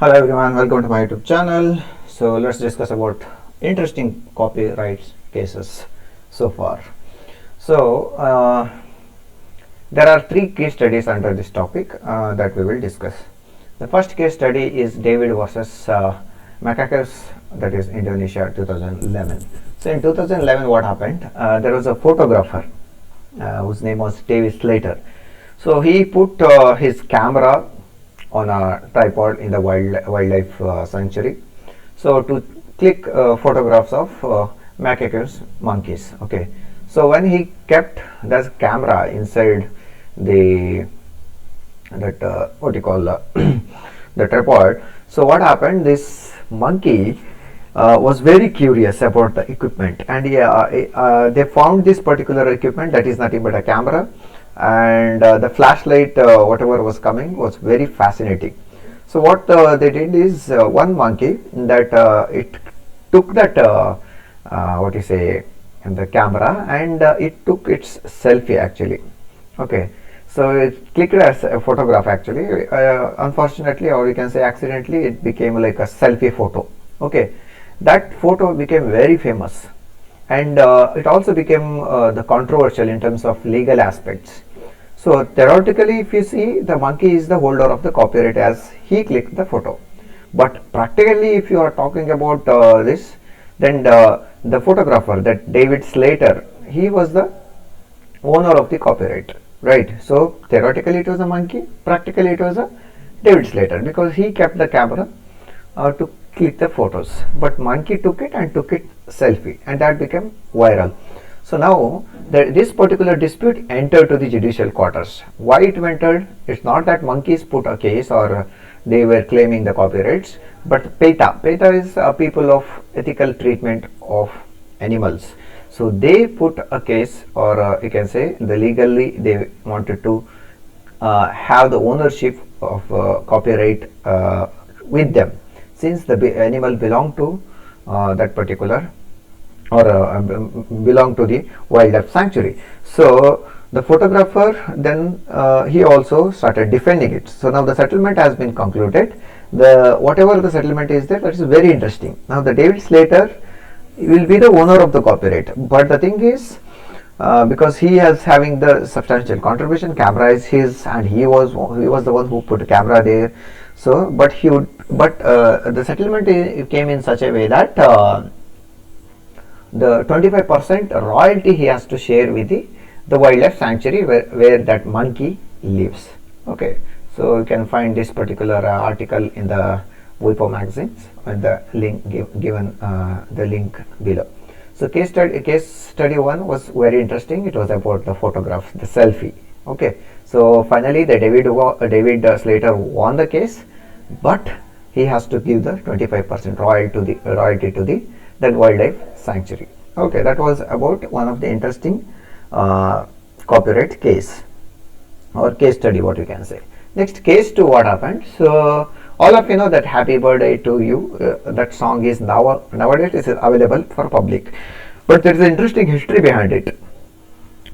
Hello everyone, welcome to my YouTube channel. So let's discuss about interesting copyright cases so far. So there are three case studies under this topic that we will discuss. The first case study is David versus Macacos, that is Indonesia 2011. So in 2011 what happened? There was a photographer whose name was David Slater. So he put his camera on a tripod in the wildlife sanctuary, so to click photographs of macacos, monkeys. Okay, so when he kept the camera inside the what you call the tripod, so what happened, this monkey was very curious about the equipment, and they found this particular equipment that is nothing but a camera, and the flashlight whatever was coming was very fascinating. So what they did is, one monkey that it took that what you say, the camera, and it took its selfie actually. Okay, so it clicked as a photograph actually. Unfortunately, or you can say accidentally, it became like a selfie photo. Okay, that photo became very famous, and it also became the controversial in terms of legal aspects. So theoretically, if you see, the monkey is the holder of the copyright as he clicked the photo, but practically if you are talking about this, then the photographer, that David Slater, he was the owner of the copyright, right? So theoretically it was a monkey, practically it was a David Slater, because he kept the camera to click the photos, but monkey took it and took it selfie, and that became viral. So now this particular dispute entered to the judicial quarters. Why it entered? It's not that monkeys put a case or they were claiming the copyrights, but PETA is people of ethical treatment of animals. So they put a case, or you can say the legally they wanted to have the ownership of copyright with them, since the animal belonged to that particular, or belong to the wildlife sanctuary. So the photographer then he also started defending it. So now the settlement has been concluded. The whatever the settlement is there, that is very interesting. Now the David Slater will be the owner of the copyright, but the thing is, because he is having the substantial contribution, camera is his, and he was the one who put a camera there. So but the settlement came in such a way that the 25% royalty he has to share with the wildlife sanctuary where that monkey lives. Okay, so you can find this particular article in the WIPO magazines, and the link given the link below. So case study 1 was very interesting. It was about the photograph, the selfie. Okay, so finally the David Slater won the case, but he has to give the 25% royalty to the that wildlife sanctuary. Okay, that was about one of the interesting copyright case, or case study, what you can say. Next, case 2, what happened? So all of you know that Happy Birthday to You, that song is nowadays is available for public, but there is an interesting history behind it.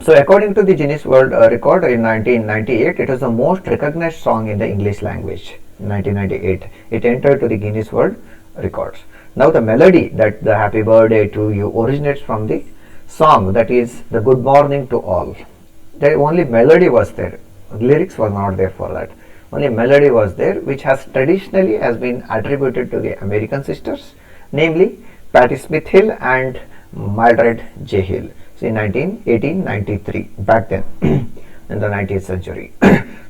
So according to the Guinness World Record in 1998, it was the most recognized song in the English language. In 1998, it entered to the Guinness World Records. Now the melody, that the Happy Birthday to You, originates from the song, that is the Good Morning to All. The only melody was there, lyrics were not there for that. Only melody was there, which has traditionally been attributed to the American sisters, namely Patti Smith Hill and Mildred J. Hill. So in 1893, back then in the 19th century.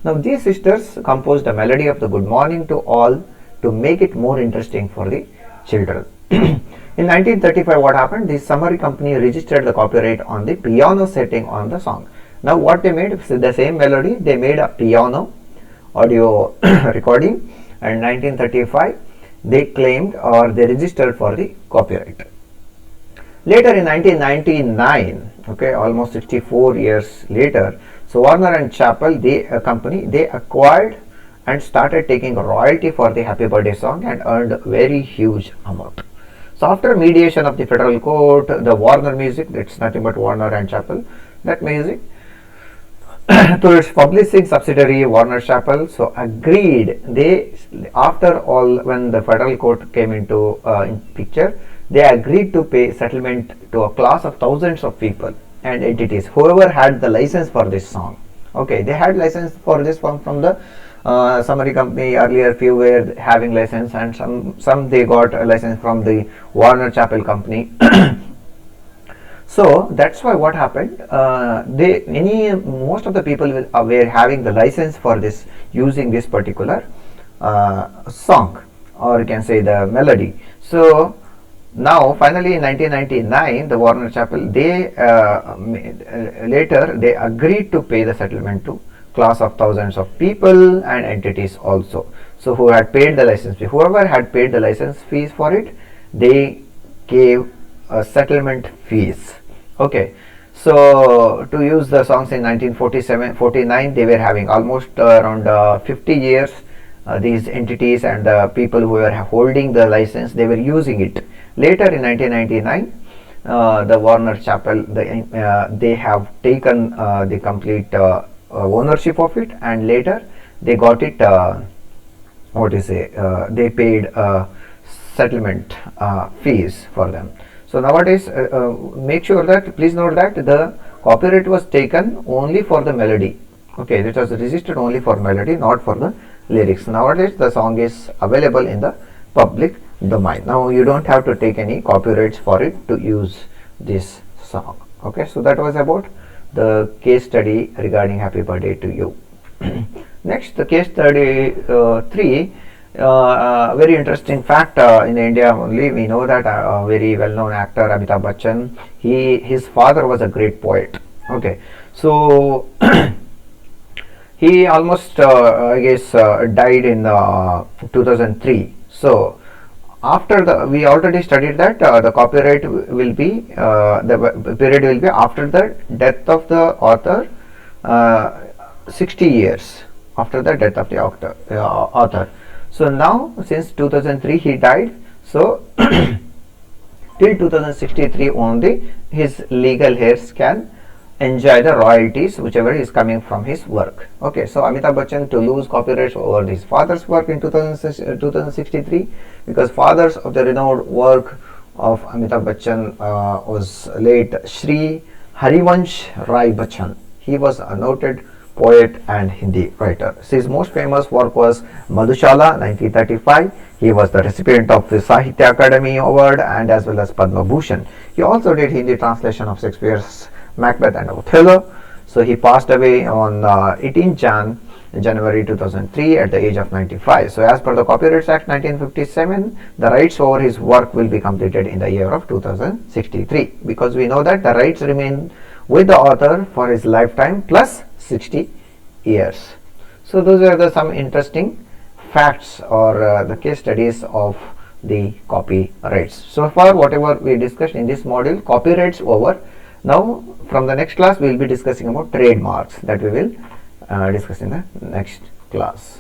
Now these sisters composed a melody of the Good Morning to All to make it more interesting for the children. In 1935, what happened? The summary company registered the copyright on the piano setting on the song. Now what they made, the same melody, they made a piano audio recording, and 1935 they claimed, or they registered for the copyright. Later in 1999, okay, almost 64 years later, so Warner and Chappell, a company, they acquired and started taking royalty for the Happy Birthday song and earned very huge amount. So after mediation of the federal court, the Warner Music, it's nothing but Warner and Chappell, that music, to its publishing subsidiary Warner Chappell, so agreed. They, after all, when the federal court came into in picture, they agreed to pay settlement to a class of thousands of people and entities, whoever had the license for this song. Okay, they had license for this from the summary company. Earlier few were having license, and some they got a license from the Warner Chappell company. So that's why what happened, most of the people were having the license for this, using this particular song, or you can say the melody. So now finally in 1999 the Warner Chappell, they later they agreed to pay the settlement to class of thousands of people and entities also. So who had paid the license fee, whoever had paid the license fees for it, they gave settlement fees. Okay, so to use the songs in 1947-49, they were having almost around 50 years. These entities and the people who were holding the license, they were using it. Later in 1999, the Warner Chappell, they have taken the complete ownership of it, and later they got it. They paid settlement fees for them. So nowadays, make sure that, please note that the copyright was taken only for the melody. Okay, it was registered only for melody, not for the lyrics. Nowadays the song is available in the public domain. Now you don't have to take any copyrights for it to use this song. Okay, so that was about the case study regarding Happy Birthday to You. Next, the case study 3. Very interesting fact, in India only we know that a very well-known actor Amitabh Bachchan, his father was a great poet. Okay, so he almost I guess died in 2003. So after we already studied that the copyright will be the period will be after the death of the author, 60 years after the death of the author. So now since 2003 he died, so till 2063 only his legal heirs can enjoy the royalties whichever is coming from his work. Okay, so Amitabh Bachchan to lose copyrights over his father's work in 2063, because fathers of the renowned work of Amitabh Bachchan was late Shri Harivansh Rai Bachchan. He was a noted poet and Hindi writer. His most famous work was Madhushala 1935. He was the recipient of the Sahitya Akademi Award and as well as Padma Bhushan. He also did Hindi translation of Shakespeare's Macbeth and Othello. So he passed away on 18 January 2003 at the age of 95. So as per the Copyrights Act 1957, the rights over his work will be completed in the year of 2063, because we know that the rights remain with the author for his lifetime plus 60 years. So those are some interesting facts or the case studies of the copyrights. So far whatever we discussed in this module, copyrights over. Now from the next class we will be discussing about trademarks, that we will discuss in the next class.